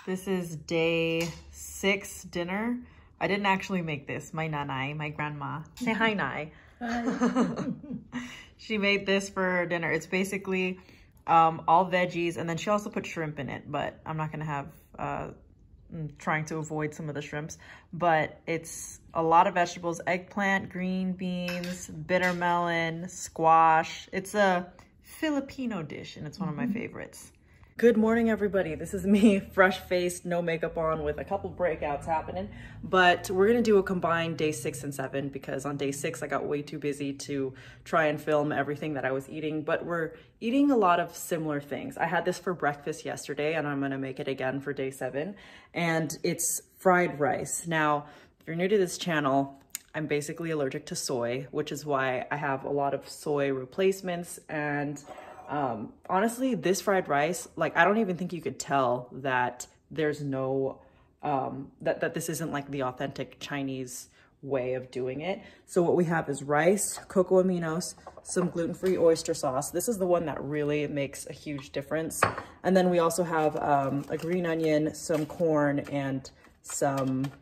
This is day 6 dinner. I didn't actually make this. My nanay, my grandma. Say hi, Nai. Hi. She made this for dinner. It's basically all veggies, and then she also put shrimp in it, but I'm not gonna have, I'm trying to avoid some of the shrimps, but it's a lot of vegetables: eggplant, green beans, bitter melon, squash. It's a Filipino dish, and it's one of my favorites. Good morning, everybody. This is me, fresh-faced, no makeup on, with a couple breakouts happening, but we're gonna do a combined day 6 and 7 because on day 6 I got way too busy to try and film everything that I was eating, but we're eating a lot of similar things. I had this for breakfast yesterday and I'm gonna make it again for day 7, and it's fried rice. Now, if you're new to this channel, I'm basically allergic to soy, which is why I have a lot of soy replacements. And honestly, this fried rice, like, I don't even think you could tell that there's no, that this isn't like the authentic Chinese way of doing it. So what we have is rice, cocoa aminos, some gluten-free oyster sauce. This is the one that really makes a huge difference. And then we also have a green onion, some corn, and some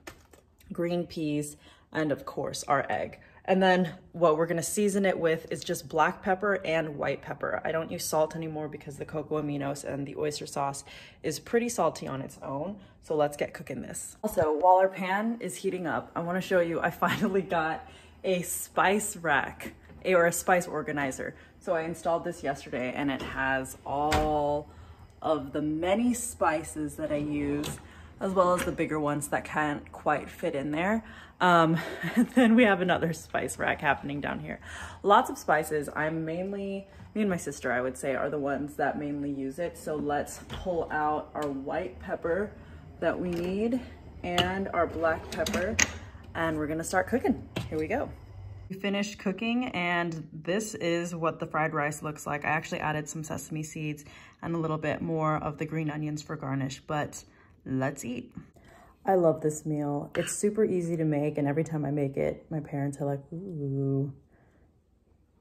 green peas, and of course our egg. And then what we're gonna season it with is just black pepper and white pepper. I don't use salt anymore because the cocoa aminos and the oyster sauce is pretty salty on its own. So let's get cooking this. Also, while our pan is heating up, I wanna show you, I finally got a spice rack, or a spice organizer. So I installed this yesterday and it has all of the many spices that I use, as well as the bigger ones that can't quite fit in there. And then we have another spice rack happening down here. Lots of spices. Me and my sister, I would say, are the ones that mainly use it. So let's pull out our white pepper that we need and our black pepper, and we're gonna start cooking. Here we go. We finished cooking, and this is what the fried rice looks like. I actually added some sesame seeds and a little bit more of the green onions for garnish, but let's eat. I love this meal. It's super easy to make, and every time I make it, my parents are like, ooh,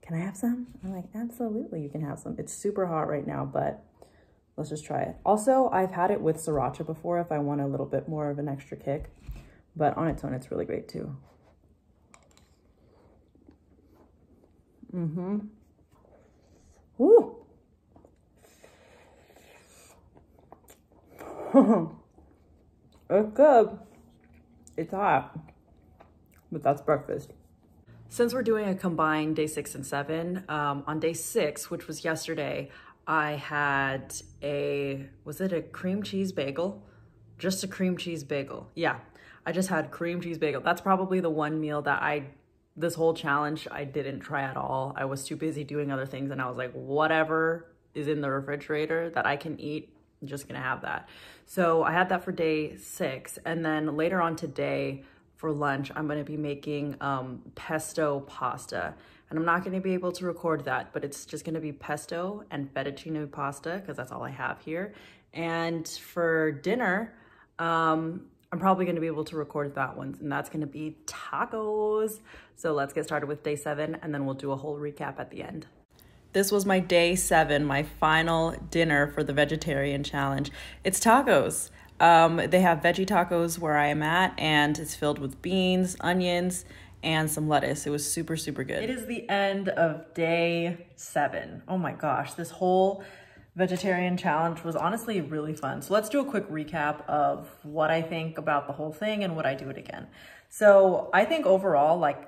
can I have some? I'm like, absolutely, you can have some. It's super hot right now, but let's just try it. Also, I've had it with sriracha before if I want a little bit more of an extra kick, but on its own, it's really great too. Woo! It's good. It's hot, but that's breakfast. Since we're doing a combined day 6 and 7, on day 6, which was yesterday, I had was it a cream cheese bagel? Just a cream cheese bagel. Yeah, I just had cream cheese bagel. That's probably the one meal that this whole challenge, I didn't try at all. I was too busy doing other things, and I was like, whatever is in the refrigerator that I can eat, I'm just gonna have that. So I had that for day 6, and then later on today for lunch, I'm gonna be making pesto pasta. And I'm not gonna be able to record that, but it's just gonna be pesto and fettuccine pasta because that's all I have here. And for dinner, I'm probably gonna be able to record that one, and that's gonna be tacos. So let's get started with day 7, and then we'll do a whole recap at the end. This was my day 7, my final dinner for the vegetarian challenge. It's tacos. They have veggie tacos where I am at, and it's filled with beans, onions, and some lettuce. It was super, super good. It is the end of day 7. Oh my gosh, this whole vegetarian challenge was honestly really fun. So let's do a quick recap of what I think about the whole thing and would I do it again. So I think overall, like,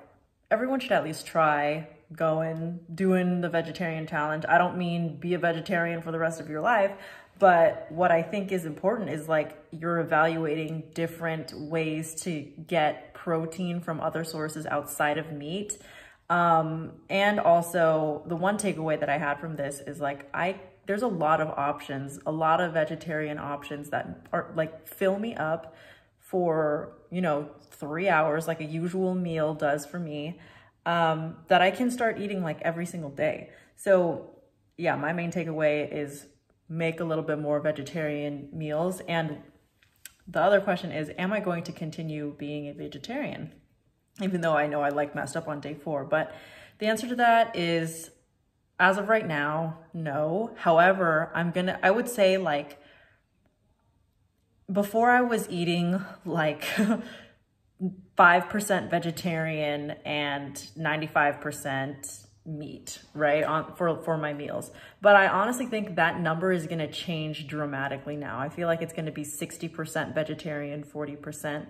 everyone should at least try doing the vegetarian challenge. I don't mean be a vegetarian for the rest of your life, but what I think is important is, like, you're evaluating different ways to get protein from other sources outside of meat. And also the one takeaway that I had from this is, like, there's a lot of options, a lot of vegetarian options that are, like, fill me up for, 3 hours, like a usual meal does for me. That I can start eating, like, every single day. So yeah, my main takeaway is make a little bit more vegetarian meals. And the other question is, am I going to continue being a vegetarian? Even though I know I messed up on day 4, but the answer to that is, as of right now, no. However, I would say, like, before I was eating like 5% vegetarian and 95% meat, right, for my meals. But I honestly think that number is going to change dramatically now. I feel like it's going to be 60% vegetarian, 40%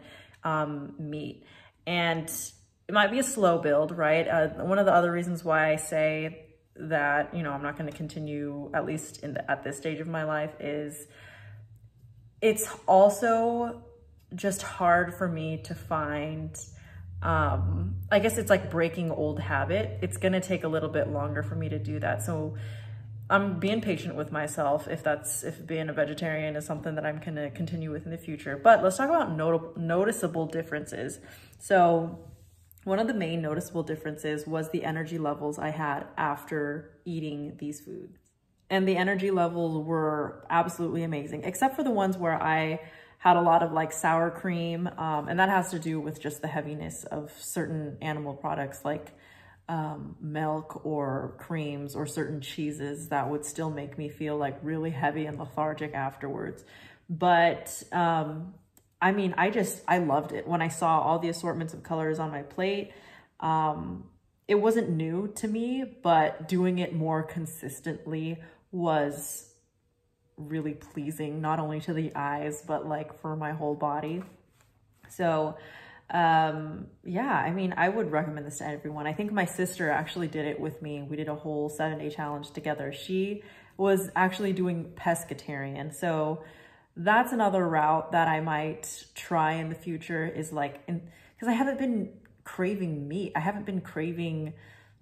meat. And it might be a slow build, right? One of the other reasons why I say that, you know, I'm not going to continue, at least at this stage of my life, is it's also just hard for me to find, I guess it's like breaking old habit. It's gonna take a little bit longer for me to do that. So I'm being patient with myself if being a vegetarian is something that I'm gonna continue with in the future. But let's talk about noticeable differences. So one of the main noticeable differences was the energy levels I had after eating these foods. And the energy levels were absolutely amazing, except for the ones where I had a lot of like sour cream. And that has to do with just the heaviness of certain animal products like milk or creams or certain cheeses that would still make me feel like really heavy and lethargic afterwards. But I mean, I loved it. When I saw all the assortments of colors on my plate, it wasn't new to me, but doing it more consistently was really pleasing, not only to the eyes, but like for my whole body. So yeah, I mean, I would recommend this to everyone. I think my sister actually did it with me. We did a whole 7-day challenge together. She was actually doing pescatarian. So that's another route that I might try in the future, is like, because I haven't been craving meat. I haven't been craving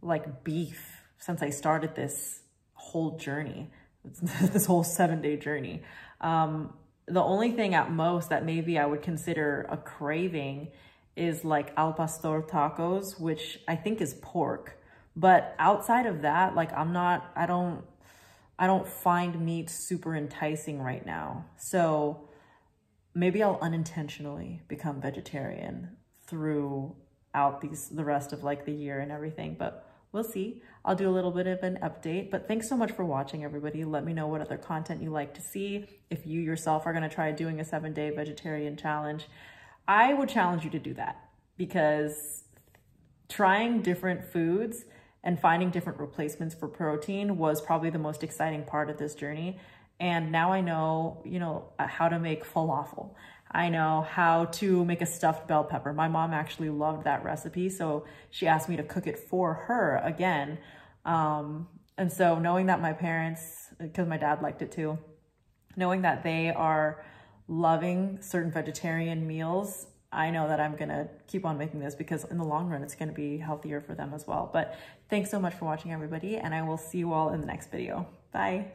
like beef since I started this whole journey, this whole 7-day journey. The only thing at most that maybe I would consider a craving is like al pastor tacos, which I think is pork. But outside of that, like I don't find meat super enticing right now. So maybe I'll unintentionally become vegetarian throughout the rest of like the year and everything, but we'll see. I'll do a little bit of an update, but thanks so much for watching, everybody. Let me know what other content you like to see. If you yourself are gonna try doing a 7-day vegetarian challenge, I would challenge you to do that, because trying different foods and finding different replacements for protein was probably the most exciting part of this journey. And now I know, you know, how to make falafel. I know how to make a stuffed bell pepper. My mom actually loved that recipe, so she asked me to cook it for her again. And so knowing that my parents, because my dad liked it too, knowing that they are loving certain vegetarian meals, I know that I'm gonna keep on making this, because in the long run, it's gonna be healthier for them as well. But thanks so much for watching, everybody, and I will see you all in the next video. Bye.